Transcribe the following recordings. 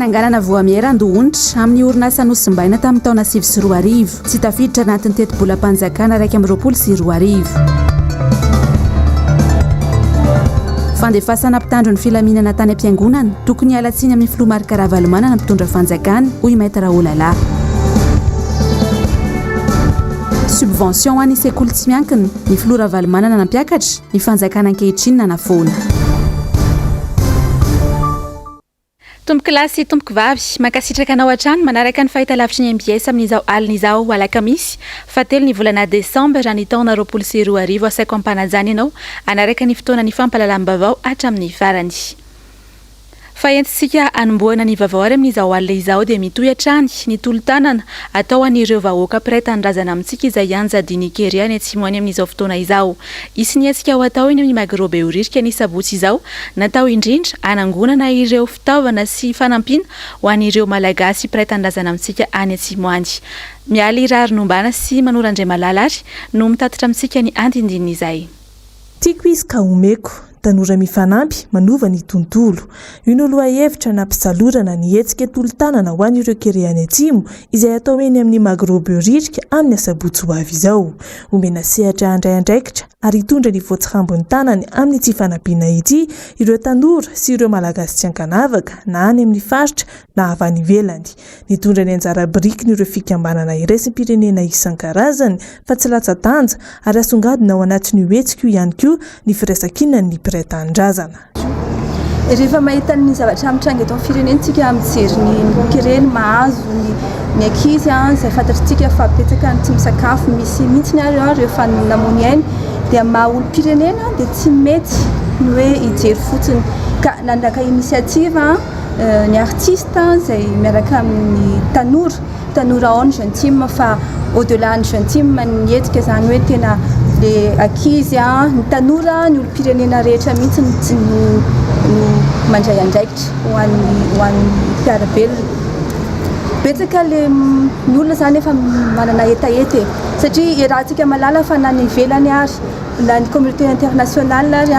fananganana voamieran-dohonitra amin'ny orinasa nosimbaina tamin'ny taona 2024 tsy tafiditra anatin'ny teti-bolam-panjakana 1/2024 fandefasana mpitandro ny filaminana tany am-piangonana tokony halatsiny amin'ny filomarika Ravalomanana mpitondra fanjakana hoy Maître Olala. Subvention ho an'ny sekoly tsy miankina ny filoha Ravalomanana nampiakatra ny fanjakana ankehitriny nanafoana. Tomboky lahy sy tomboky vavy mankasitraka anao hatrany manaraka ny fahitalavitry ny MBS amin'izao alin'izao Alakamisy fatelo ny volana Desambra ny taona 2024 asaiko ampanajany ianao anaraka ny fotoana ny fampahalalam-baovao hatramin'ny farany. Fahentsika anomboana ny vaovao ary amin'izao alina izao dia mitohy hatrany ny tolo-tanana atao an'ireo vahoaka mpiray tanindrazana amintsika izay anjadiny keria ny atsimoany amin'izao fotoana izao. Isinetsika ho atao eny amin'ny magrobe oririka ny sabotsy izao natao indrindra anangonana ireo fitaovana sy fanampiana ho an'ireo malagasy mpiray tanindrazana amintsika any atsimoany. Mialy rary nombana sy Manorandray Malala ary no mitatitra amintsika ny andindininy izay. Tiako izy ka omeko tanora mifanampy manova ny tontolo. Io no lohahevitra nampisalorana ny hetsika tolo-tanana ho an'ireo kereany atsimo izay atao eny amin'ny magrobe oririka amin'ny asabotsy ho avy izao. Omena sehatra andray andraikitra ary hitondra ny voatsirambony tanany amin'ny tsy fanampiana ity ireo tanora sy ireo malagasy tsy ankanavaka na any amin'ny faritra na avy any ivelany. Nitondra ny anjara biriky ireo fikambanana iraisam-pirenena isan-karazany fa tsy latsa-danja ary asongadina ao anatin'ny hetsika io ihany koa ny firaisan-kinana ny mpiray tanindrazana. Rehefa mahita ny zavatra mitranga eto amin'ny firenentsika mijery ny kereny mahazo ny ankizy izay fantatritsika fa betsaka ny tsy misakafo misy mihitsy ny ary rehefa namony ainy dia maha-olom-pirenena dia tsy mety ny hoe hijery fotsiny ka nandraka inisiativa ny artista izay miaraka amin'ny tanora ao ny gentilme fa au-delà ny gentilme ny hetsika izany hoe tena le ankizy ny tanora ny olom-pirenena rehetra mihitsy no mandray andraikitra ho an'ny mpiarabelona. Betsaka le ny olona izany efa manana etaety satria rahantsika malala fa na ny ivelany ary na ny communauté internationale ary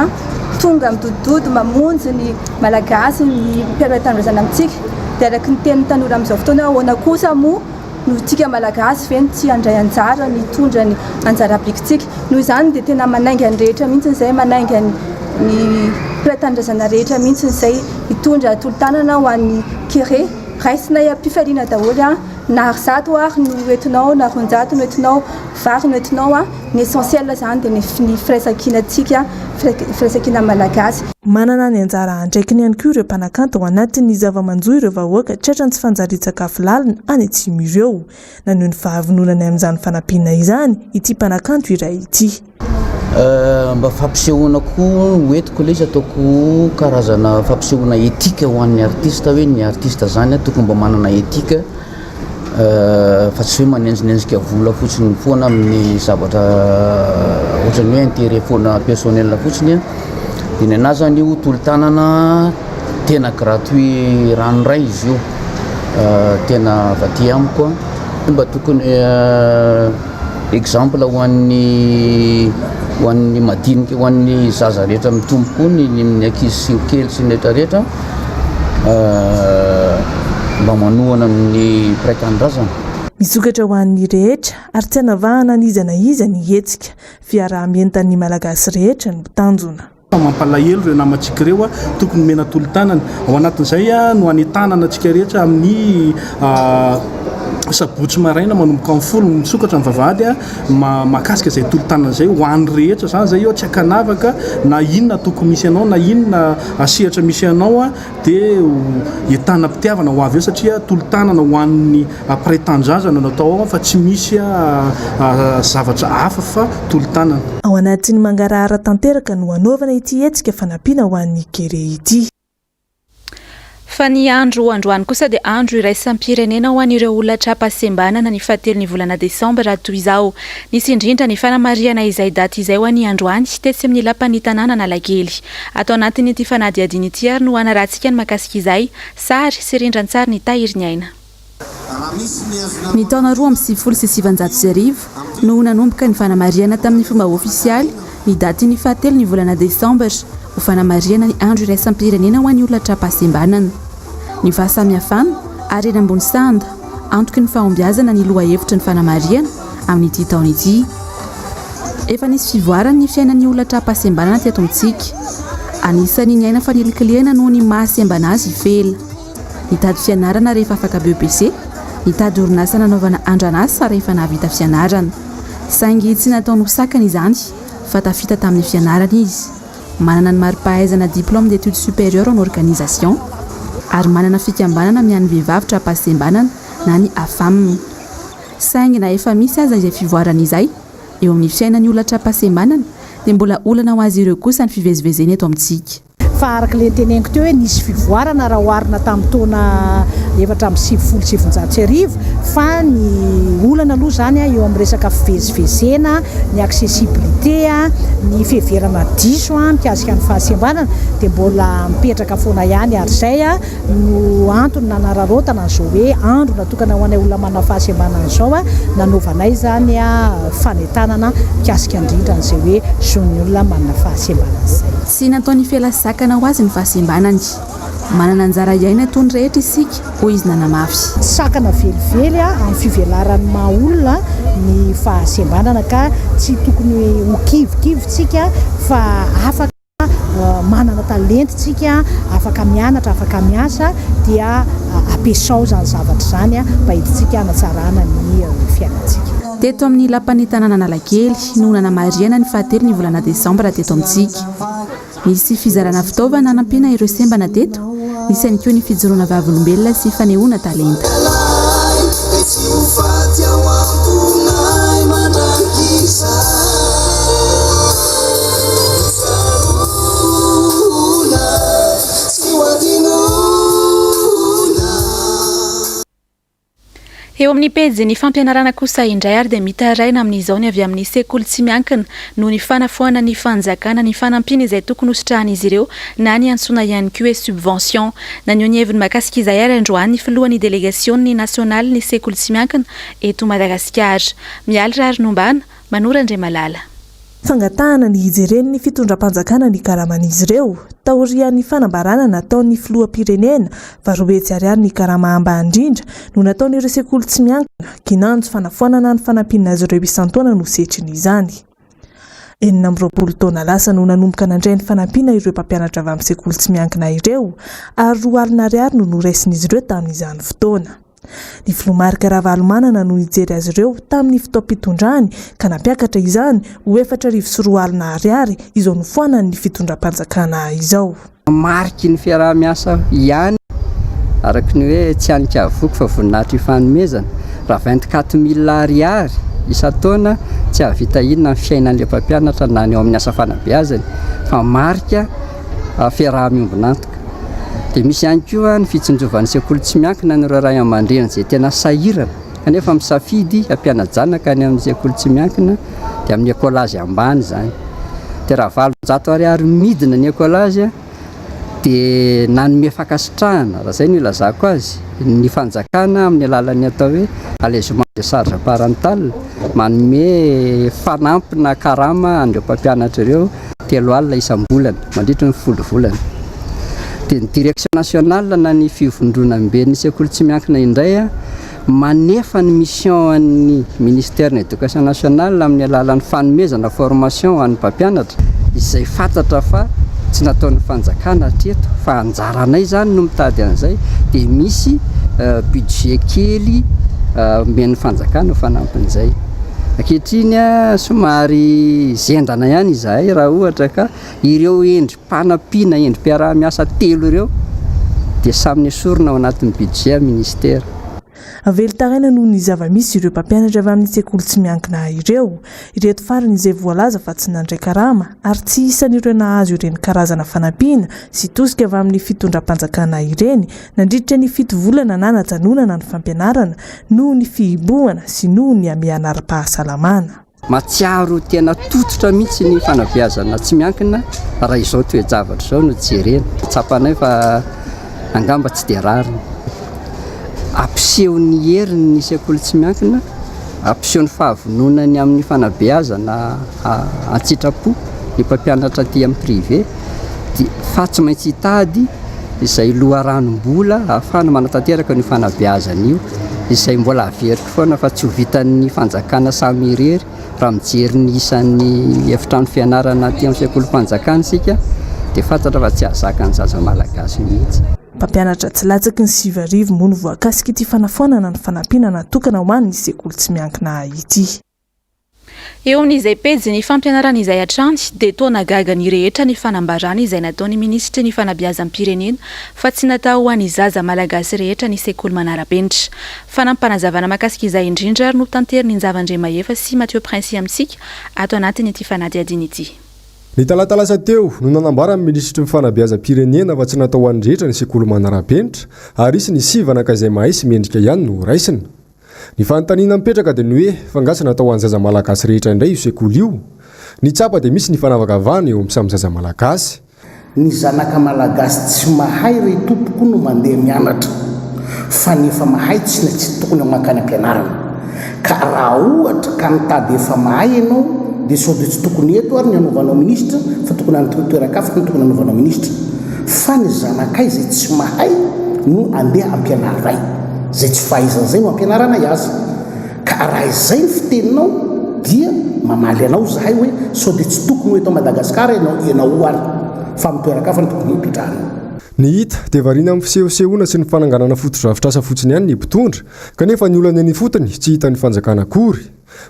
tonga midododo mamonjy ny malagasy ny mpiray tanindrazana amintsika dia araka ny tenin'ny tanora amin'izao fotoana ahoana kosa moa no tsika malagasy veny tsy andray anjara ny tondra ny anjara aplikitsika noho izany dia tena manainga ny rehetra mihitsy izay manainga ny mpiray tanindrazana rehetra mihitsy izay hitondra tolo-tanana ho an'ny kere raisina ampifaliana daholo na arizato ary no entinao na ronjato no entinao vary no entinao ny essentiel izany dia ny firaisan-kinantsika firaisan-kina malagasy. Manana ny anjara andraikiny ihany koa ireo mpanakanto ao anatin'ny zava-manjo ireo vahoaka tratra ny tsy fanjarian-tsakafo lalina any atsimo ireo. Naneho ny fahavinonany amin'izany fanampiana izany ity mpanakanto iray ity. Mba fampisehoana koa hoentiko ilay izy ataoko karazana fampisehoana etika ho an'ny artista hoe ny artista zany tokony mba manana etika fa tsy hoe manenjinenjika vola fotsiny foana amin'ny zavatra ohatrany hoe intérêt foana personnel fotsiny dia ny anazy zany io tolo-tanana tena gratuit ranoray izy io tena vaty amiko mba tokony exemple ho an'ny madinika ho an'ny zaza rehetra mitombo koa ny ankizy sy ny kely sy ny rehetrarehetra mba manohana amin'ny mpiray tanindrazana. Misokatra ho an'ny rehetra ary tsy hanavahana n'iza na iza ny hetsika fiarah-mientan'ny malagasy rehetra ny tanjona. Mampalahelo ireo namantsika ireo tokony mena tolo-tanana ao anatin'izay no hanetanana antsika rehetra amin'ny sabotsy maraina manomboka amin'ny folo misokatra ny vavahady mahakasika izay tolo-tanana izay ho an'ny rehetra izany izay tsy hakanavaka na inona tokony misy anao na inona asehatra misy anao dia entana mpitiavana ho avy eo satria tolo-tanana ho an'ny mpiray tanindrazana natao ao fa tsy misy zavatra hafa fa tolo-tanana. Ao anatin'ny mangarahara tanteraka no hanaovana ity hetsika fanampiana ho an'ny kere ity. Fa ny andro androany kosa dia andro iraisam-pirenena ho an'ireo olona trapasembana ny fahatelo ny volana Desambra toy izao. Nisy indrindra ny fanamariana izay daty izay ho an'ny androany tetsy amin'ny lapan'ny tanàna Analakely. Atao anatin'ity fanadihadiana ity ary no hanarantsika ny makasika izay sary sy rindran-tsary ny tahiriny aina. Ny taona 2024 no nanomboka ny fanamariana tamin'ny fomba ofisialy ny daty ny fahatelo ny volana Desambra ho fanamariana ny andro iraisam-pirenena ho an'ny olona trapasembana. ny fahasamihafana ary eny ambony sanda antoky ny fahombiazana ny loha hevitry ny fanamariana amin'ity taona ity. Efa nisy fivoarany ny fiainan'ny olona trapahasembanana teto amintsika. Anisan'ny ny aina fanelikiliana noho ny mahasembana azy ifela. Nitady fianarana rehefa afaka BEPC, nitady orinasa nanaovana andranasa rehefa nahavita fianarana. Saingy tsy nataony hosakana izany fa tafita tamin'ny fianarana izy. Manana ny mari-pahaizana diplôme d'études supérieures en organisation ary manana fikambanana mian'ny vehivavy trapahasembanana na ny AFAM. Saingy na efa misy aza izay fivoarana izay eo amin'ny fiainan'ny olona trapahasembanana dia mbola olana ho azy ireo kosa ny fivezivezeny eto amintsika. Fa araka ilay teneniko teo hoe nisy fivoarana raha oharina tamin'ny taona 2017 fa ny olana aloha zany eo amin'ny resaka fivezivezena, ny accessibilité, ny fiheverana diso mikasika ny fahasembanana dia mbola mipetraka foana ihany ary izay no antony nanararotana an'izao hoe andro natokana ho anay olona manana fahasembanana izao nanaovanay zany fanentanana mikasika indrindra an'izay hoe zon'ny olona manana fahasembanana izay. Tsy nataony fialasakana ho azy ny fahasembanany. Manana anjara iaina toy ny rehetra isika hoy izy nanamafy. Sakana velively amin'ny fivelaran'ny maha-olona ny fahasembanana ka tsy tokony ho kivikivitsika fa afaka manana talentsika, afaka mianatra, afaka miasa dia ampiasao zany zavatra zany mba hitintsika hanatsarana ny fiainantsika. Teto amin'ny lapan'ny tanàna Analakely no nanamariana ny fahatelo ny volana Desambra teto amintsika. Nisy fizarana fitaovana hanampiana ireo sembana teto, nisy ihany koa ny fijoroana vavolombelona sy fanehoana talenta. Eo amin'ny pejy ny fampianarana kosa indray ary dia mitaraina amin'izao ny avy amin'ny sekoly tsy miankina noho ny fanafoana ny fanjakana ny fanampiana izay tokony hositrahan'izy ireo na ny antsoina ihany koa hoe subvention. Na ny heviny mahakasika izay ary androany ny filohan'ny délégationy nasionaly ny sekoly tsy miankina eto Madagasikara. Mialatra ary nombana Manora Andriamalala. Fangatahana ny hijereny ny fitondram-panjakana ny karaman'izy ireo taorian'ny fanambarana nataon'ny filoham-pirenena Vaovao Mbs ny karama ambandrindra no nataon'ireo sekoly tsy miankina kinanjo fanafoanana ny fanampinana azy ireo isan-taona no setriny izany. 20 taona lasa no nanomboka nandray ny fanampina ireo mpampianatra avy amin'ny sekoly tsy miankina ireo ary 4 alina ariary no noraisin'izy ireo tamin'izany fotoana. Ny filomarika Ravalomanana no nijery azy ireo tamin'ny fitaom-pitondrany ka nampiakatra izany ho 4,4 alina ariary izao nofoanany ny fitondram-panjakana izao. Mariky ny fiaraha-miasa ihany araka ny hoe tsy hanika avoky fa voninahitra ifanomezana raha 24,000 ariary isan-taona tsy havita inona ny fiainan'ilay mpampianatra na ny ao amin'ny asa fanabeazany fa marika fiaraha-miombonantoka. Dia misy ihany koa ny fitsinjovan'ny sekoly tsy miankina ny ray aman-dreny izay tena sahirana kanefa misafidy hampiana-janaka ny amin'ny sekoly tsy miankina dia amin'ny ekolazy ambany zany. Dia raha 700 ariary midina ny ekolazy dia nanome fankasitrahana raha izay no ilazako azy ny fanjakana amin'ny alalan'ny atao hoe allègement de charge parentale manome fanampina karama an'ireo mpampianatra ireo 3 alina isam-bolana mandritra ny 10 volana. Dia ny direction nationale na ny fivondronam-be ny sekoly tsy miankina indray manefa ny mission an'ny ministère de l'éducation nationale amin'ny alalan'ny fanomezana formation an'ny mpampianatra izay fantatra fa tsy nataon'ny fanjakana hatreto fa anjaranay zany no mitady an'izay dia misy budget kely men'ny fanjakana ho fanampin'izay. Ankehitriny somary zendana ihany izahay raha ohatra ka ireo endrim-panampiana endrim-piaraha-miasa 3 ireo dia samy esorina ao anatin'ny budget ministère. Avelitaraina noho ny zava-misy ireo mpampianatra avy amin'ny sekoly tsy miankina ireo. Ireto farany izay voalaza fa tsy nandray karama ary tsy isan'ireo nahazo ireny karazana fanampiana sy tosika avy amin'ny fitondram-panjakana ireny nandritra ny 7 volana na najanonana ny fampianarana noho ny fihibohana sy noho ny amiana ara-pahasalamana. Matsiaro tena tototra mihitsy ny fanabeazana tsy miankina raha izao toe-javatra izao no jerena. Tsapanay fa angamba tsy dia rariny. Ampiseho ny heriny ny sekoly tsy miankina, ampiseho ny fahavononany amin'ny fanabeazana an-tsitrapo ny mpampianatra aty amin'ny privé dia fa tsy maintsy hitady izay loharanombola ahafahana manatanteraka ny fanabeazana io izay mbola averiko foana fa tsy ho vitan'ny fanjakana samy irery raha mijery ny isan'ny efitrano fianarana aty amin'ny sekolim-panjakana sika dia fantatra fa tsy ahazaka ny zaza malagasy mihitsy. Mpampianatra tsy latsaky ny 7 arivo moa no voakasika ity fanafoanana ny fanampiana tokana ho an'ny sekoly tsy miankina ity. Eo amin'izay pejy ny fampianarana izay hatrany dia toa nagaga ny rehetra ny fanambarana izay nataony minisitry ny fanabeazam-pirenena fa tsy natao ho an'ny zaza malagasy rehetra ny sekoly manara-penitra. Fanampanazavana mahakasika izay indrindra no tanteriny Zavandre Mahefa sy Mathieu Prince amintsika ato anatiny ity fanadihadiana ity. Ny talatalasa teo no nanambara amin'ny minisitry ny fanabeazam-pirenena fa tsy natao ho an'ny rehetra ny sekoly manara-penitra ary isy ny sivanaka izay mahay sy mendrika ihany no raisina. Ny fanontaniana mipetraka dia ny hoe fangasana atao ho an'ny zaza malagasy rehetra indray io sekoly io. Ny tsapa dia misy ny fanavakavahana eo amin'ny samy zaza malagasy. Ny zanaka malagasy tsy mahay ray tompoko no mandeha mianatra fa nefa mahay tsy tokony makany ampianarana. Ka raha ohatra ka mitady efa mahay ianao dia sao dia tsy tokony eto ary ny hanovanao ministra fa tokony toerakafa ny tokony hanovanao ministra. Fa ny zanakay izay tsy mahay no andeha ampianaray. Zay tsy fahaizan'izay no ampianarana iazy. Ka raha izay ny fiteninao dia mamaly anao zahay hoe sao dia tsy tokony eto Madagasikara ianao ary fa mitoerakafa ny tokony hipetrahana. Ny hita dia variana amin'ny fisehosehoana sy ny fananganana foto-drafitrasa fotsiny ihany ny mpitondra kanefa ny olana ny fotony tsy hita ny fanjakana akory.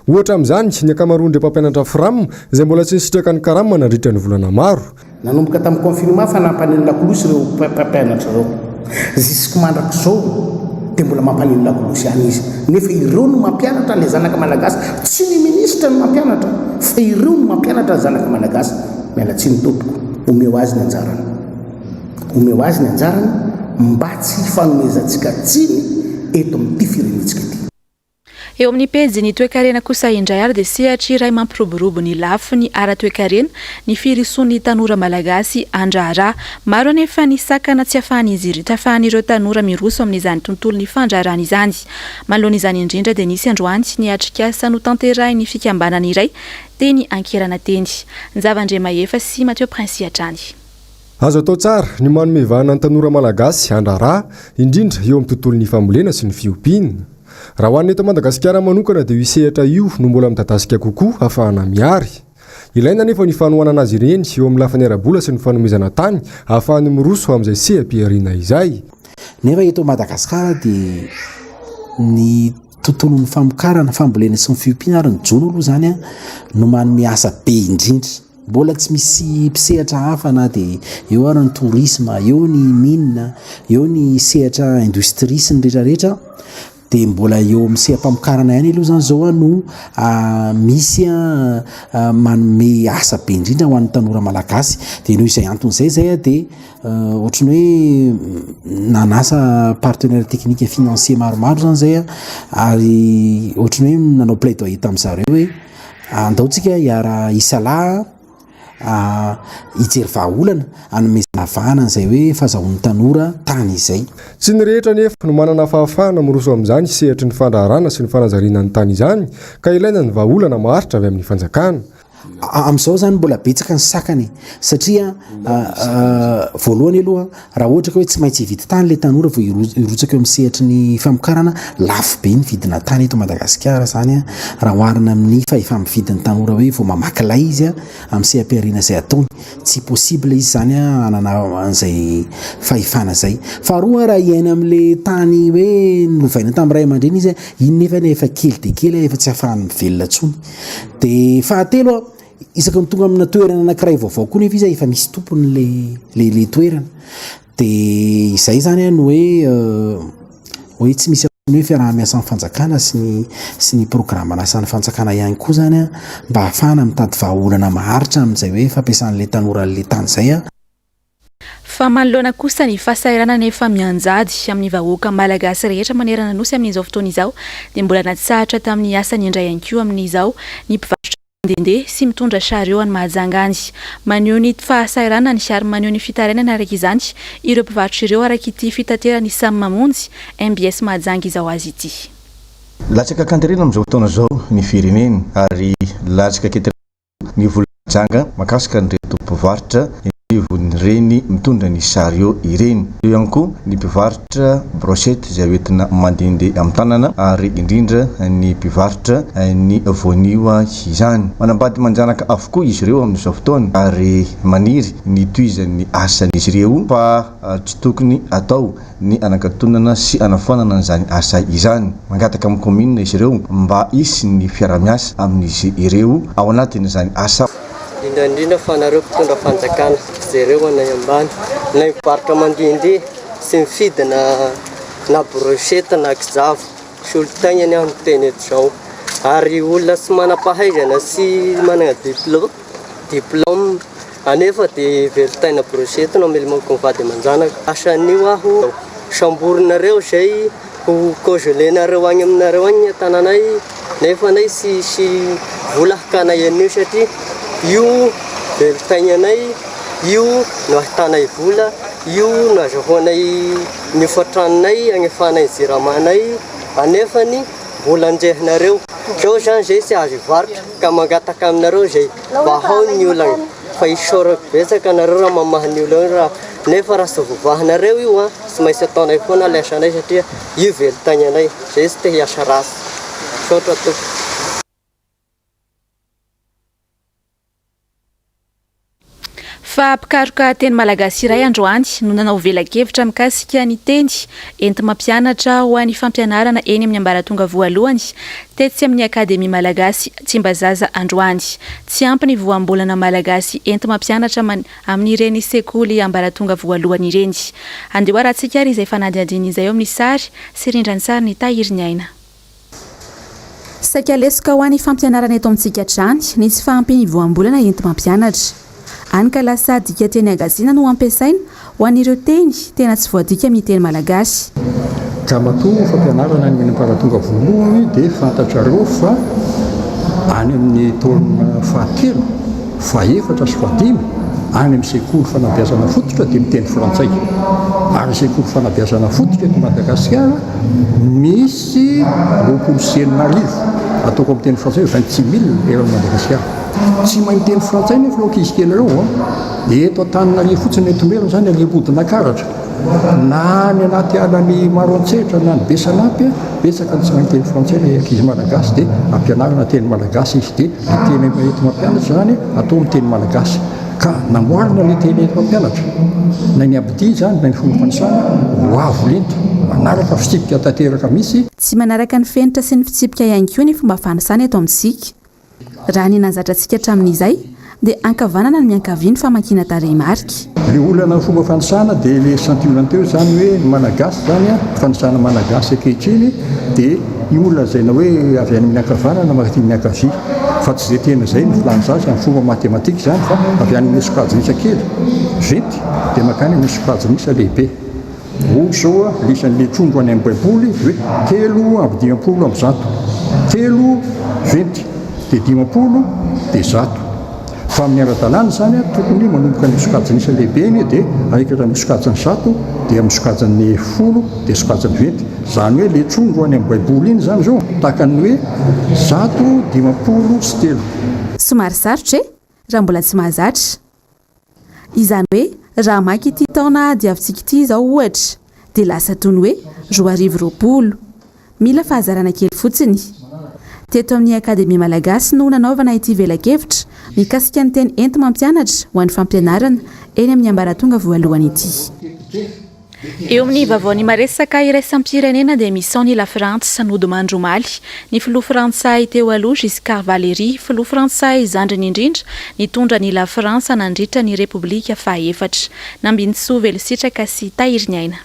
Ohatra amin'izany ny ankamaroan'ireo mpampianatra firam izay mbola tsy nisitraka ny karama nandritra ny volana maro. Nanomboka tamin'ny confinement fa nampaneny lakolosy ireo mpampianatra ireo. Jusque mandrak'izao dia mbola mampaneny lakolosy ihany izy. Nefa ireo no mampianatra ilay zanaka malagasy, tsy ny ministra no mampianatra fa ireo no mampianatra zanaka malagasy. Miala tsiny tompoko, omeo azy ny anjarana. Omeo azy ny anjarana mba tsy fanomezantsika tsiny eto amin'ity firenentsika ity. Eo amin'ny pejy ny toe-karena kosa indray ary dia sehatra iray mampiroborobo ny lafo ny ara-toe-karena ny firisoan'ny tanora malagasy andraharaha. Maro anefa ny sakana tsy ahafahan'ireo tanora miroso amin'izany tontolo ny fandraharana izany. Manoloana izany indrindra dia nisy androany ny atrikasa no tanterahin'ny fikambanana iray teny Ankerana teny. Zavandre Mahefa sy Mathieu Prince hatrany. Azo atao tsara ny manome vahana ny tanora malagasy andraharaha indrindra eo amin'ny tontolon'ny fambolena sy ny fiompiana. Raha ho an'ny eto Madagasikara manokana dia hisehatra io no mbola midadasika kokoa ahafahana miary. Ilaina nefa ny fanohanana azy ireny eo amin'ny lafiny ara-bola sy ny fanomezana tany ahafahany miroso amin'izay seha-piariana izay. Nefa eto Madagasikara dia ny tontolon'ny famokarana fambolena sy ny fiompiana ary ny jono aloha zany no manome asa be indrindra. Mbola tsy misy mpisehatra hafa na dia eo ary ny tourisme, eo ny mine, eo ny sehatra industrie sy ny rehetrarehetra dia mbola eo amin'ny seha-pamokarana ihany aloha zany zao no misy manome asa be indrindra ho an'ny tanora malagasy. Dia noho izay anton'izay zay dia ohatrany hoe nanasa partenaire technique financier maromaro zany zay ary ohatrany hoe nanao plaidoyer tamin'izareo hoe andaontsika hiara isalaha hijery vahaolana anomezana vahana izay hoe fahazahoan'ny tanora tany izay. Tsy ny rehetra nefa no manana fahafahana miroso amin'izany sehatry ny fandraharana sy ny fanazariana ny tany izany ka ilaina ny vahaolana maharitra avy amin'ny fanjakana. Amin'izao zany mbola betsaka ny sakany satria voalohany aloha raha ohatra ka hoe tsy maintsy hividy tany ilay tanora vao hirotsaka eo amin'ny sehatry ny famokarana lafo be ny vidina tany eto Madagasikara zany raha oharina amin'ny fa efa mividin'ny tanora hoe vao mamakilay izy amin'ny seha-piariana izay ataony. Tsy possible izy zany hanana an'izay fahefana zay. Faharoa raha iaina amin'ilay tany hoe novaina tamin'ny ray aman-dreny izy iny nefa kely dia kely efa tsy ahafahany mivelona intsony. Dia fahatelo isaka ny tonga amina toerana anankiray vaovao koa nefa izy efa misy tompony le toerana. Dia izay zany no hoe tsy misy hoe fiaraha-miasan'ny fanjakana sy ny programa nasan'ny fanjakana ihany koa zany mba ahafahana mitady vahaolana maharitra amin'izay hoe fampiasan'ilay tanora le tany izay Fa manoloana kosa ny fahasairana nefa mianjady amin'ny vahoaka malagasy rehetra manerana nosy amin'izao fotoana izao dia mbola natsahatra tamin'ny asany indray ihany koa amin'izao ny mpivarotra mandehandeha sy mitondra chariot any Mahajangany. Maneho ny fahasairana ny ary maneho ny fitarainana araka izany ireo mpivarotra ireo araka ity fitaterana samy mamonjy MBS Mahajanga izao azy ity. Latsaka kanterena amin'izao fotoana izao ny firenena ary latsaka ketrena ny vola Mahajanga makasika ny reto mpivarotra reny mitondra ny sary eo ireny. Eo ihany koa ny mpivarotra brochette izay hoentina mandehandeha amin'ny tanana ary indrindra ny mpivarotra ny voanio izany. Manambady manjanaka avokoa izy ireo amin'izao fotoana ary maniry ny toizan'ny asan'izy ireo fa tsy tokony atao ny anakatonana sy anafanana an'izany asa izany. Mangataka amin'ny commune izy ireo mba hisy ny fiara-miasa amin'izy ireo ao anatin'izany asa. Indrindra fa nareo mpitondra fanjakana zareo anay ambany na mivarotra mandehandeha sy mifidy na brochette na kizavo sy olo-tainany aho miteny eto zao ary olona sy manam-pahaizana sy manana diplôme anefa dia velon-taina brochette no amelimako mivady aman-janaka. Asan'io aho samborinareo izay ho congelenareo agny aminareo agny tananay nefa nay sy vola hakanay an'io satria io velon-tainanay io no ahitanay vola io no azahoanay ny fatranonay agnefanay ziramanay anefany mbola anjehinareo zao zany zay sy azo ivarotra ka mangataka aminareo zay mba hao ny olana fa isorako betsaka nareo raha mamaha ny olana raha nefa raha sy vovahinareo io sy maintsy ataonay foana lesanay satria io velon-tainanay zay sy te hiasa rasy sotra toko. Fa mpikaroka teny malagasy iray androany no nanao velakevitra mikasika ny teny enti-mampianatra ho an'ny fampianarana eny amin'ny ambaratonga voalohany tetsy amin'ny akademia malagasy Tsimbazaza androany. Tsy ampy ny voambolana malagasy enti-mampianatra amin'ireny sekoly ambaratonga voalohany ireny. Andeho aratsika ary izay fanadihadiny izay eo amin'ny sary sy rindrany sary ny tahiry ny aina. Saika lesoka ho an'ny fampianarana eto amintsika trany nisy fahampy ny voambolana enti-mampianatra. Any ka lasa dika teny agazina no ampiasaina ho an'ireo teny tena tsy voadika amin'ny teny malagasy. Kamatoa fampianarana ny ambaratonga voalohany dia fantatrareo fa any amin'ny taona fahatelo faefatra sy fahadimy any amin'ny sekoly fanabeazana fototra dia miteny frantsay ary sekoly fanabeazana fototra eto Madagasikara misy 26,000 ataoko amin'ny teny frantsay 26,000 eto Madagasikara. Tsy mahay miteny frantsay nefa ireo ankizy kely ireo dia eto Antananarivo fotsiny etomerana zany aliam-bodinakaratra na ny anaty alany Maroantsetra na ny Besanampy betsaka tsy mahay miteny frantsay ilay ankizy malagasy dia ampianarana teny malagasy izy dia ny teny enti-mampianatra zany atao amin'ny teny malagasy ka namboarina ilay teny enti-mampianatra na ny abidi zany na ny fomba fanisana ho avo lento manaraka fitsipika tanteraka misy tsy manaraka ny fenitra sy ny fitsipika ihany koa ny fomba fanisana eto amintsika. Raha ny nazatrantsika hatramin'izay dia ankavanana ny miankaviany famakiana tarehimarika. Ilay olana fomba fanisana dia ilay santionany teo zany hoe ny malagasy zany fanisana malagasy ankehitriny dia ny olona zay na hoe avy any amin'ny ankavanana maty miankavia fa tsy izay tena izay ny filany zazy amin'ny fomba matematika zany fa avy any amin'ny sokajinisa kely vety dia makany amin'ny sokajinisa lehibe. Ohatra zao lisan'ilay trondro any amin'ny baiboly hoe 3:20 telo vety dia 50 dia 100 fa amin'ny ara-dalàna zany tokony manomboka ny sokajinisa lehibe iny dia ahikatra amin'ny sokajiny 100 dia amin'ny sokajiny 10 dia sokajiny 20 zany hoe le trondro any amin'ny baiboly iny zany zao tahaka ny hoe 150 sy 3. Somary sarotra raha mbola tsy mahazatra. Izany hoe raha maiky ity taona diavintsika ity zao ohatra dia lasa toy ny hoe 2020 mila fahazarana kely fotsiny. Teto amin'ny akademia malagasy no nanaovana ity velakevitra mikasika ny teny enti-mampianatra ho an'ny fampianarana eny amin'ny ambaratonga voalohany ity. Eo amin'ny vaovao ny maresaka iraisam-pirenena dia misaony la Frantsa sanody mandromaly ny filoha frantsay teo aloha Giscard Valery filoha frantsay zandriny indrindra nitondra ny la Frantsa nandritra ny repoblika fahaefatra nambinitsoa velositraka sy tahiry ny aina.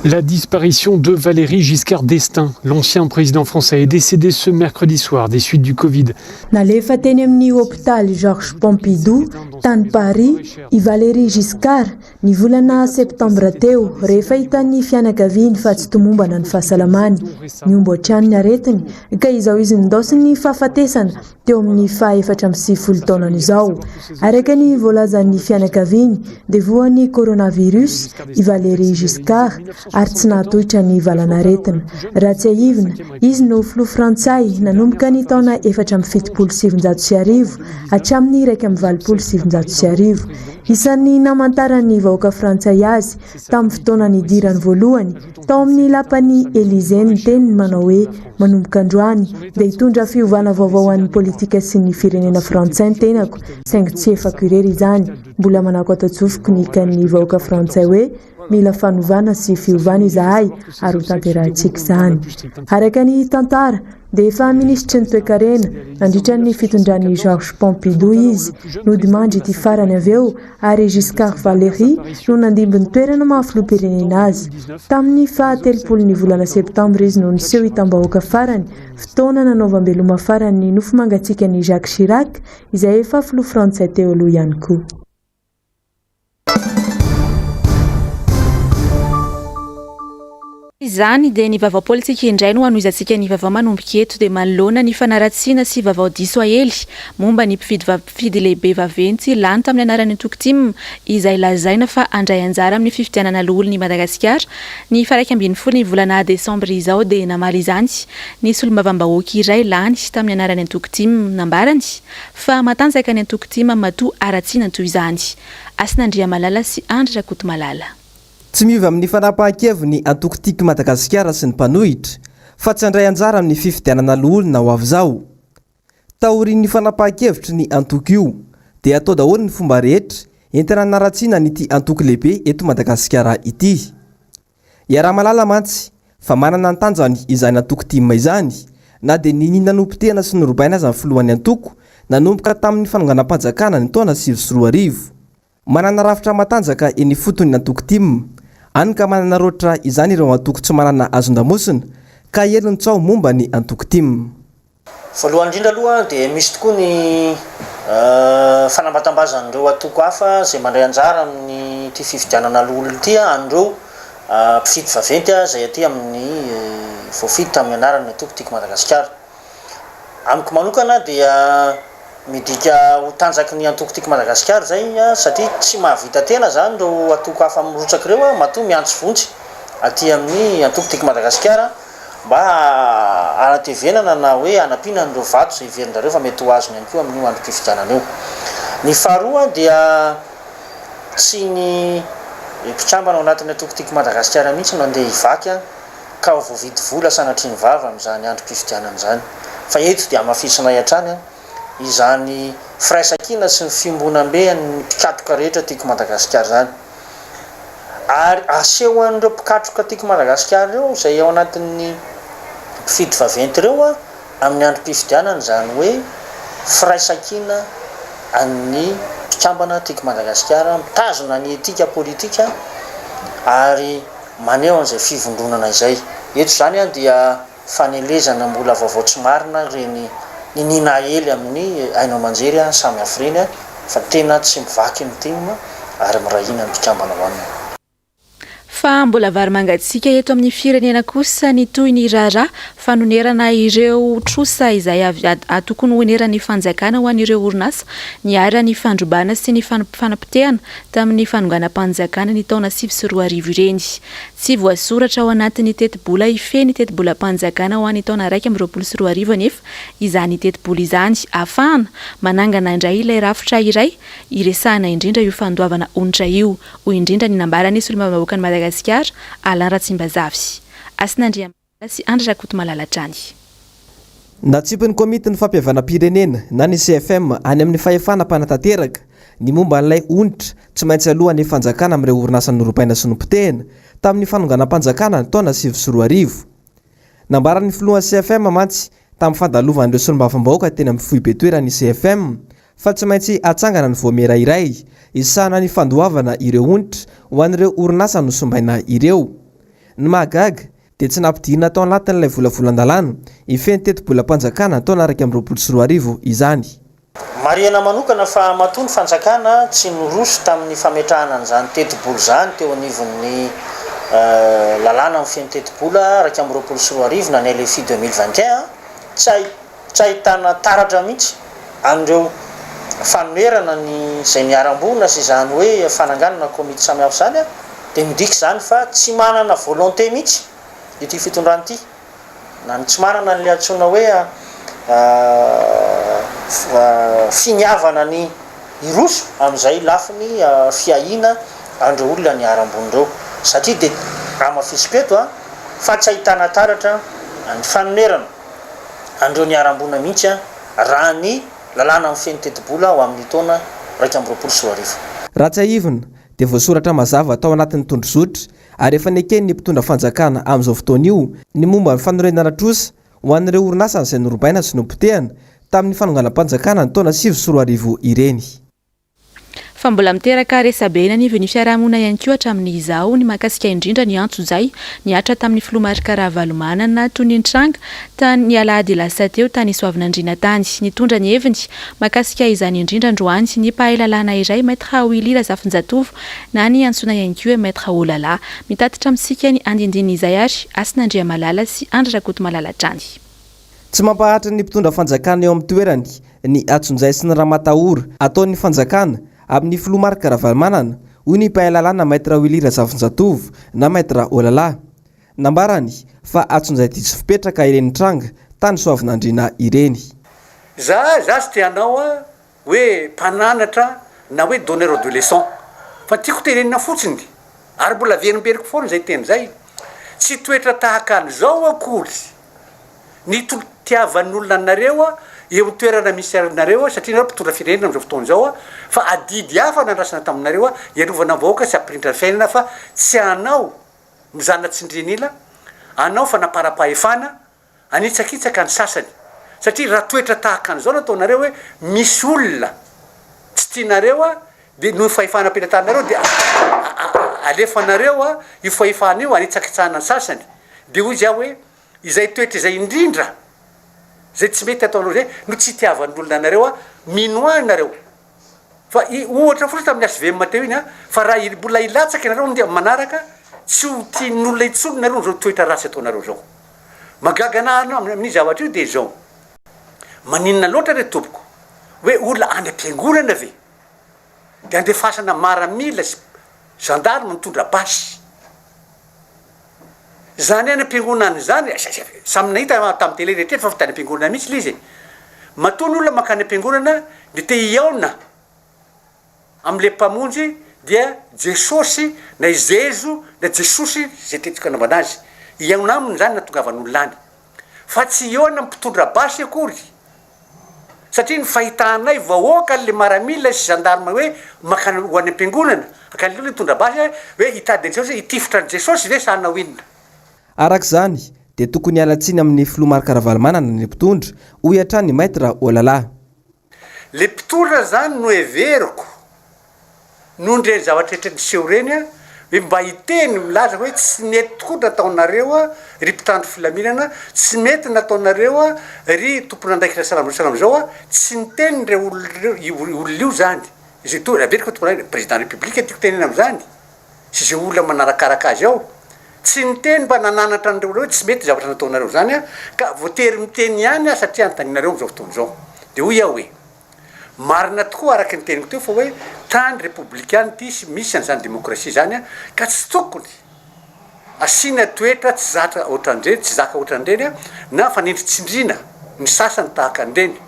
La disparition de Valéry Giscard d'Estaing, l'ancien président français, est décédé ce mercredi soir des suites du Covid. Nalefa teny amin'ny hôpitaly Georges Pompidou, tany Paris, i Valéry Giscard ny volana septambra teo rehefa hitan'ny fianakaviany fa tsy tomombana ny fahasalamany. Miombo hatrany ny aretiny ka izao izy nidosy ny fahafatesana teo amin'ny 4 taonany izao. Araka ny voalazan'ny fianakaviany dia voan'ny coronavirus i Valéry Giscard ary tsy nahatohitra ny valanaretina. Raha tsy aivina, izy no filoha frantsay nanomboka ny taona 1770 hatramin'ny 1870. Isan'ny namantarany vahoaka frantsay azy tamin'ny fotoanany idirany voalohany tao amin'ny lapan'ny Élysée ny teniny manao hoe manomboka androany dia hitondra fiovana vaovao an'ny politika sy ny firenena frantsay ny tenako, saingy tsy efako irery izany. Mbola manako ataotsofoko ny ikan'ny vahoaka frantsay hoe mila fanovana sy fiovana izahay ary ho tanterahantsika izany. Araka ny tantara dia efa minisitry ny toe-karena nandritra ny fitondran'ny Georges Pompidou izy nodimandry ity farany avy eo ary Giscard Valéry no nandimby ny toerana mahafiloam-pirenena azy. Tamin'ny 30 volana septambra izy no niseho hitam-bahoaka farany, fotoana nanaovam-beloma farany nofo mangatsiaka ny Jacques Chirac izay efa filoha frantsay teo aloha ihany koa. Izany dia ny vaovao politika indray no hanoizantsika ny vaovao manomboka eto dia manoloana ny fanaratsiana sy vaovao diso ahely momba ny mpifidy lehibe vaventy lany tamin'ny anaran'ny tokotim izay lazaina fa andray anjara amin'ny fifidianana loholon'ny Madagasikara ny 11 ny volana Desambra izao dia namaly izany. Nisy olombavambahoaka iray lany tamin'ny anaran'ny tokotim nambarany fa matanjaka ny tokotim matoa aratsiana toy izany. Asinandria malala sy Andra Rakoto malala. Tsy miova amin'ny fanapahan-kevy ny antokotiky Madagasikara sy ny mpanohitra fa tsy andray anjara amin'ny fifidianana loholona ho avy izao. Taorian'ny fanapahan-kevitry ny antoko io dia atao daholo ny fomba rehetra entina naratsiana n'ity antoko lehibe eto Madagasikara ity. Iara-malala mantsy fa manana ny tanjany izany antokotima izany na dia ny nanompo-tena sy norobaina azy amin'ny filohan'ny antoko nanomboka tamin'ny fanonganam-panjakana ny taona 2004. Manana rafitra matanjaka eny fotony antokotima. Any ka manana roatra izany ireo antoko tsy manana azon-damosina ka elony tsao momba ny antokotima. Voalohany indrindra aloha dia misy tokoa ny fanambatambazan'ireo antoko hafa izay mandray anjara amin'ny ty fifidianana loholona ity an'ireo mpifidy vaventy izay aty amin'ny voafidy tamin'ny anaran'ny antokotiky Madagasikara. Amiko manokana dia midika ho tanjaky ny antokotiky Madagasikara zay satria tsy mahavita tena zany ireo antoko hafa mirotsaka ireo matoa miantso vontsy aty amin'ny antokotiky Madagasikara mba anatevenana na hoe anampiana n'ireo vato izay iverinareo fa mety ho azony ihany koa amin'ny androm-pifidianana eo. Ny faharoa dia tsy ny mpitsambana ao anatin'ny antokotiky Madagasikara mihitsy no andeha hivaky ka ho voavidy vola sanatry ny vava amin'izany androm-pifidianana izany. Fa eto dia amafisinay hatrany izany firaisan-kina sy ny fimbonam-be ny mpikatroka rehetra tiako Madagasikara zany. Ary aseho an'ireo mpikatroka tiako Madagasikara ireo izay ao anatin'ny mpifidy vaventy ireo amin'ny androm-pifidianana izany hoe firaisan-kina amin'ny mpikambana tiako Madagasikara mitazona ny etika politika ary maneho an'izay fivondronana izay. Eto zany dia fanelezana mbola vaovao tsy marina reny nina ely amin'ny ainao manjery samy afriny fa tena tsy mivaky ny tenina ary mirahina ny mpikambana ho aminy. Fa mbola vary mangatsika eto amin'ny firenena kosa ny toy ny rara fanonerana ireo trosa izay atokony honerany fanjakana ho an'ireo orinasa ny ara ny fandrobana sy ny fanampitehana tamin'ny fanonganam-panjakana ny taona 2024 ireny. Tsy voasoratra ao anatin'ny teti-bola ifeny teti-bola-panjakana ho an'ny taona 2024 nefa izany teti-bola izany afahana manangana indray ilay rafitra iray iresahana indrindra io fandoavana onitra io ho indrindra ny nambarany solombavam-bahoaka ny Madagasikara Alain Ratsimbazavy. Asinandria sy Andra Rakoto malalatrany. Natsipy ny komity ny fampiavanam-pirenena na ny CFM any amin'ny fahefana mpanatanteraka ny momba n'ilay onitra tsy maintsy alohan'ny fanjakana amin'ireo orinasa noropaina sy nompotehana tamin'ny fanonganam-panjakana ny taona 2024. Nambaran'ny filohan'ny CFM mantsy tamin'ny fandalovan'ireo solombavam-bahoaka teny amin'ny fohy be toerany CFM fa tsy maintsy atsangana ny voamera iray isana ny fandoavana ireo onitra ho an'ireo orinasa nosombaina ireo. Ny mahagaga dia tsy nampidinina tao anatin'ilay volavolan-dalàna ifeny teti-bola-panjakana taona 2024 izany. Mariana manokana fa matoa ny fanjakana tsy noroso tamin'ny fametrahana an'izany teti-bola zany teo anivon'ny lalàna amin'ny feny teti-bola 2024 na ny LFI 2021 tsy ahitana taratra mihitsy an'ireo fanomerana ny izay niaram-bona sy izany hoe fananganana komity samihafa zany dia midika zany fa tsy manana volonté mihitsy ity fitondrany ity na ny tsy manana nyle antsoina hoe finiavana ny iroso amin'izay lafiny fiahina andreo olona ny arambony reo satria dia raha mafisipeto fa tsy ahitana taratra ny fanonerana andreo ny arambona mihitsy raha ny lalàna amin'ny feny tetibola ao amin'ny taona 2024 raha tsy aivina dia voasoratra mazava tao anatin'ny tondrozotra ary efa nekeny ny mpitondra fanjakana amin'izao fotoana io ny momba ny fanorenana trosa ho an'ireo orinasa izay norobaina sy nompotehana tamin'ny fanonganam-panjakana ny taona 2024 ireny. Fa mbola miteraka resabena ny veny fiarahamonina ihany koa hatramin'izao ny mahakasika indrindra ny antso izay niatra tamin'ny filomarika Ravalomanana toy ny tranga tany alahady lasa teo tany Soavinandriana tany nitondra ny heviny mahakasika izany indrindra androany ny mpahay lalàna iray Maître Willy Razafinjatovo na ny antsoina ihany koa Maître Olala mitatitra misika ny andindiny izay ary Asinandria Malala sy Andrarakoto Malalatrany. Tsy mampahatra ny mpitondra fanjakana eo amin'ny toerany ny atsonjay sy ny ramatahora ataon'ny fanjakana amin'ny filomarika Ravalomanana hoy ny mpahay lalàna Maître Willy Razafinjatovo na Maître Olala nambarany fa atsonjay ity tsy fipetraka ireny tranga tany Soavinandriana ireny. Za sy te hanao hoe mpananatra na hoe donneur de leçon fa tiako terenina fotsiny ary mbola verimberiko foana izay teny zay tsy toetra tahaka an'izao akory ny tiavan'olona anareo eo toerana misy anareo satria nareo mpitondra firenena amin'izao fotoana izao fa adidy hafa nandrasana taminareo iarovana vahoaka sy ampirindra fiainana fa tsy anao mizanatsindrinila anao fa naparapahefana anitsakitsaka ny sasany satria raha toetra tahaka an'izao nataonareo hoe misy olona tsy tianareo dia noho fahefana ampilatanareo dia alefanareo io fahefana io anitsakitsahana ny sasany dia hoy izy hoe izay toetra izay indrindra zay tsy mety ataonareo zay no tsy tiavan'olona anareo minoanareo fa ohatra fotsy tamin'ny SVM teo iny fa raha mbola ilatsaka ianareo dia manaraka tsy ho tian'olona intsony nareo zao toetra ratsy ataonareo zao magagana amin'ny zavatra io dia zao maninona loatra re tompoko hoe olona any am-piangonana ve dia andefasana maramila sy gendarme mitondra basy zany any am-piangonana zany samy nahita tamin'ny télé rehetra fa tany am-piangonana mihitsy le izy matoa olona makany am-piangonana dia te hiaona amin'le mpamonjy dia jesosy na izezo na jesosy zay tetika nambana azy hiaona aminy zany natongavan'olona any fa tsy hiaona mpitondra basy akory satria ny fahitanay vahoaka le maramila sy gendarme hoe makany ho any am-piangonana akany le mitondra basy hoe hitady jesosy hitifitra ny jesosy ve sa hanao inona. Araka izany dia tokony hialatsiny amin'ny filomarika Ravalomanana ny mpitondra hoy hatrany Maître Olala. Le mpitondra zany no heveriko no ndreny zavatra rehetra niseho reny hoe mba hiteny milaza hoe tsy mety tokoa nataonareo ry mpitandro filaminana tsy mety nataonareo ry tompon'andraikitra salamsalam zao tsy niteny re olona io zany izay to averiko tompona président république tiako tenena amin'izany sy izay olona manarakaraka azy ao tsy niteny mba nananatra an'ireo hoe tsy mety zavatra nataonareo zany ka voatery miteny ihany satria antaninareo amin'izao fotoana izao dia hoy aho hoe marina tokoa araka ny teniko teo fa hoe tany républicaine ty sy misy an'izany démocratie zany ka tsy tokony asiana toetra tsy zaka ohatrandreny tsy zaka ohatrandreny na fanindritsindrina ny sasany tahaka an'ireny.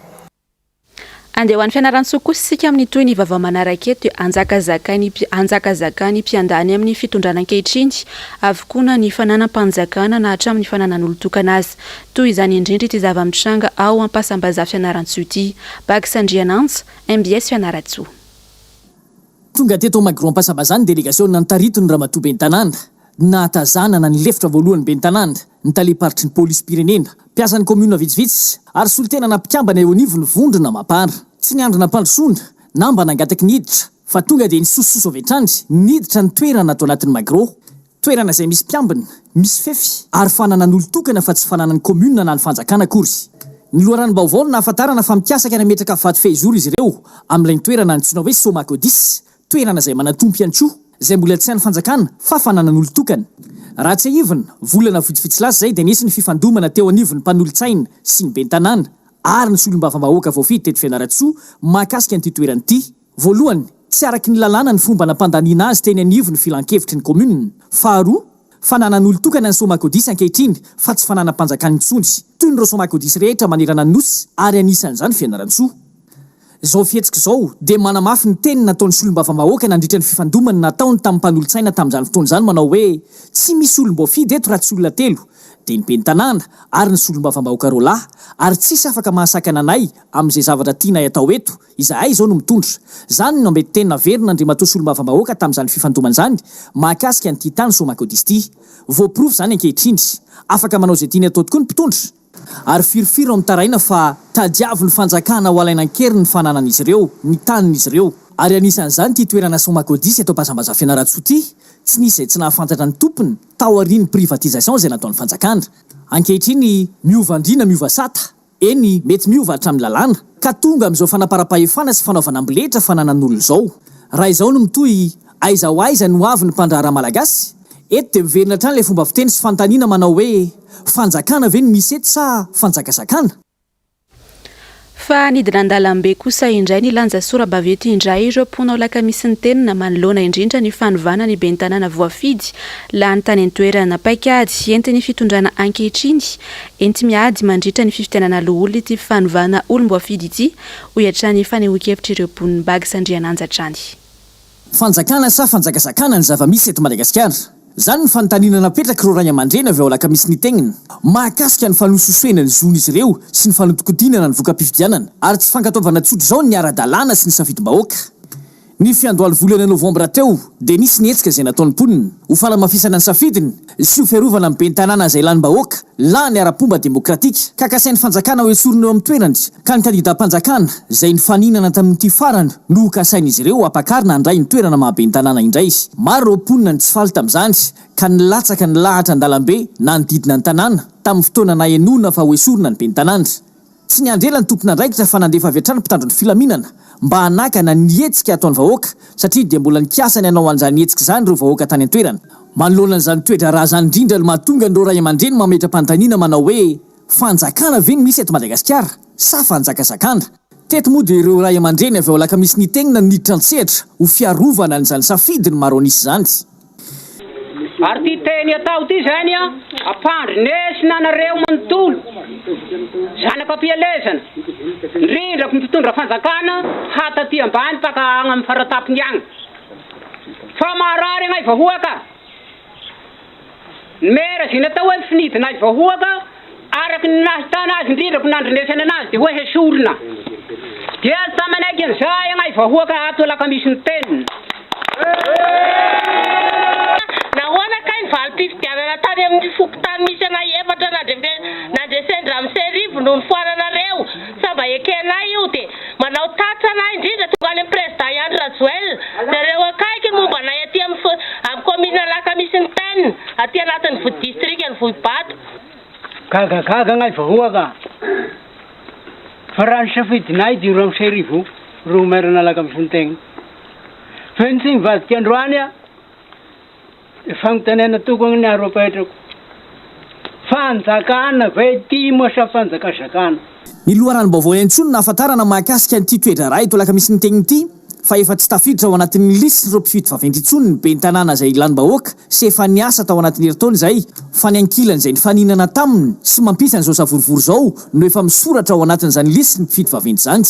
Andeha ho an'ny fianaran-tsoa kosa isika amin'ny toy ny vaovao manaraka eto anjakazakany mpiandany amin'ny fitondrana ankehitriny avokoana ny fananam-panjakana na hatramin'ny fananan'olo tokana azy toy izany indrindra ity zava-mitranga ao ampasambaza fianaran-tsoa ity Vaovao Mbs Alakamisy. Tonga teto magro ampasambazany délégation nantarito ny ramatoa Bentananda nahatazanana ny lefitra voalohany Bentananda ny taleparitry ny polisy pirenena mpiasan'ny commune vitsivitsy ary solitena nampikambana eo anivony vondrona mapara tsy niandrona mpandrosondra namba nangataky niditra fa tonga dia nisososo avy hatrany niditra ny toerana atao anatin'ny magro toerana izay misy mpiambina misy fefy ary fananan'olo tokana fa tsy fananan'ny commune na ny fanjakana akory. Ny loharano vaovao nahafantarana fa mikasaka nametraka vato fehizoro izy ireo amin'ilay toerana antsoina hoe Somako 10 toerana izay manatompy antsoa izay mbola tsy any fanjakana fa fananan'olo tokana. Raha tsy aivina volana vitsivitsy lasa izay dia nisy ny fifandomana teo anivon'ny mpanolo-tsaina sy ny Bentanana ary ny solombavam-bahoaka voafidy teto Fianarantsoa mahakasika an'ity toerana ity. Voalohany tsy araky ny lalàna ny fomba nampandaniana azy teny anivo ny filan-kevitry ny komuna. Faharoa, fananan'olo tokana ny somakodisy ankehitriny fa tsy fananam-panjakany intsony toy nyreo somakodisy rehetra manerana ny nosy ary anisan'izany fianaran-tsoa. Zao fihetsika zao dia manamafy ny teny nataon'ny solombavam-bahoaka nandritra ny fifandomany nataony tamin'ny mpanolotsaina tamin'izany fotoana izany manao hoe tsy misy olom-boafidy eto raha tsy olona telo dia ny ben'ny tanàna ary ny solombavam-bahoaka roa lahy ary tsisy afaka mahasakana anay amin'izay zavatra tianay atao eto izahay izao no mitondra. Zany no mety tena verina andrimatao solombavam-bahoaka tamin'izany fifandomana izany mahakasika an'ity tany somakodisy ity. Voaporofo zany ankehitriny afaka manao izay tiany atao tokoa ny mpitondra. Ary firifiro amin'ny taraina fa tadiavo ny fanjakana ho alaina ankery ny fananan'izy ireo, ny tanin'izy ireo. Ary anisan'izany ity toerana somakodisy atao Bazambaza Fianaratsoa ity, tsy nisy izay tsy nahafantatra ny tompony tao aorian'ny privatisation izay nataon'ny fanjakana. Ankehitriny miova andrina miova sata, eny mety miova hatramin'ny lalàna, ka tonga amin'izao fanaparam-pahefana sy fanaovana ambolehitra fananan'olona izao. Raha izao no mitohy aiza ho aiza no avy ny mpandraharaha malagasy, eto dia miverina hatrany ilay fomba fiteny sy fantaniana manao hoe fanjakana ve ny misy eto sa fanjakasakana. Fa nidina an-dalambe kosa indray ny lanja sora-bavety indray ireo mponina ao Alakamisy ny tenina manoloana indrindra ny fanovana ny ben'ny tanàna voafidy lany tany an-toerana paikady entiny fitondrana ankehitriny enti miady mandritra ny fifitianana loholo ity fanovana olom-boafidy ity ho iatrany fanehoan-kevitra ireo mponina bagy sandriananja hatrany. Fanjakana sa fanjakasakana ny zava-misy eto Madagasikara. Zany ny fanontaniana napetraka ireo ray aman-dreny avy ao Alakamisy ny tenina mahakasika ny fanososoena ny zony izy ireo sy ny fanotokodinana ny voka-pifidianana ary tsy fankataovana tsotra izao ny ara-dalàna sy ny safidim-bahoaka. Ny fiandohalo volana Novambra teo dia nisy nietsika izay nataon'ny mponina ho falamafisana ny safidiny sy ho fiarovana amin'ny ben'ny tanàna izay lany-bahoaka lany ara-pomba demokratika ka kasain'ny fanjakana ho esorina eo amin'ny toerany ka ny kandida-mpanjakana izay ny faninana tamin'ity farany no kasain'izy ireo hampakarina handray ny toerana maha-ben'ny tanàna indray. Maro ireo mponina ny tsy faly tamin'izany ka nilatsaka ny lahatra an-dalambe nanodidina ny tanàna tamin'ny fotoana nahenona fa ho esorina ny ben'ny tanàna. Tsy niandrela ny tompona andraikitra fa nandefa avy hatrany mpitandro ny filaminana mba hanakana nietsika ataon'ny vahoaka satria dia mbola nikiasany hanao an'izany hetsika izany ireo vahoaka tany an-toerana. Manoloana an'izany toetra raha izany indrindra mahatonga ireo ray aman-dreny mametra-panontaniana manao hoe fanjakana ve ny misy eto Madagasikara sa fanjakasakana. Teto moa dia ireo ray aman-dreny avy ao Alakamisy ny tenina niditra an-tsehatra ho fiarovana an'izany safidy ny maro anisy izany. Ary ty teny atao ty zany a ampandrinesina anareo manontolo zanakam-pielezana indrindra mpitondra fanjakana hataty ambany taka agny amin'ny faratapony agny fa marary agnay vahoaka mera zay natao hoe finidina azy vahoaka araky ny nahitana azy indrindra ko nandrinesana anazy dia hoe hesorina dia tamanaiky an'izay agnay vahoaka ato Alakamisy ny tenina. Nahoana kay ny valim-pifidianana tany amin'ny fokotany misy anay efatra nandresendra amin'ny serivo no nifoananareo samba ekena io dia manao tatra anay indrindra tonga any amin'ny président Andry Rajoel nareo akaiky momba anay aty amin'ny commune Alakamisy ny tenina aty anatin'ny Vohy district ny Vohibato. Gagagaga agnay vahoaka fa raha ny safidinay dia ro amin'ny serivo ro mairana Alakamisy ny tenina fa tsy mivadika androany a fanontaniana tokony ny aro apetrako fanjakana ve ty moa sa fanjakasakana. Ny loharanom-baovao intsony nahafantarana mahakasika an'ity toetra raha eto Alakamisy ny tenina ity fa efa tsy tafiditra ao anatin'ny lisy ireo mpifidy vaventy intsony ny ben'ny tanàna izay lany-bahoaka sy efa niasa tao anatin'ny herintaona izay fa ny ankilany izay nifaninana taminy sy mampisany izao savorivory izao no efa misoratra ao anatin'izany lisy ny mpifidy vaventy izany.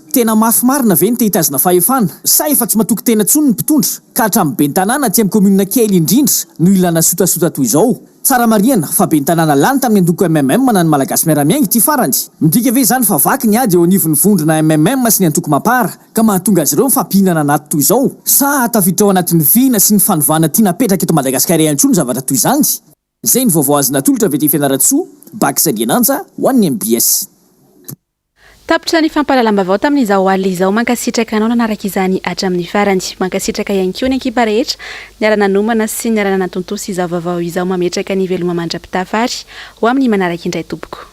Tena mafy marina ve ny tehitazina fahefana sa efa tsy matoky tena intsony ny mpitondra ka hatramin'ny ben'ny tanàna aty amin'ny komuna kely indrindra no ilana sotasota toy izao. Tsara marihana fa ben'ny tanàna lany tamin'ny andoko MMM manany malagasy miara-miainga ity farany. Midika ve izany fa vaky ny ady eo anivon'ny vondrona MMM sy ny antoko mapara ka mahatonga azy ireo mifampihinana anaty toy izao sa tafiditra ao anatin'ny vina sy ny fanovana tia napetraka eto Madagasikara intsony zavatra toy izany. Zay ny vaovao azo natolotra avy ety Fianaratsoa baky sadiananja ho an'ny MBS. Tapitra ny fampalalam-baovao tamin'izao alina izao mankasitraka anao nanaraka izany hatramin'ny farany. Mankasitraka ihany koa ny ekipa rehetra niarana nomana sy niarana natontosa izao vaovao izao mametraka ny veloma mandrapitafary ho amin'ny manaraka indray tompoko.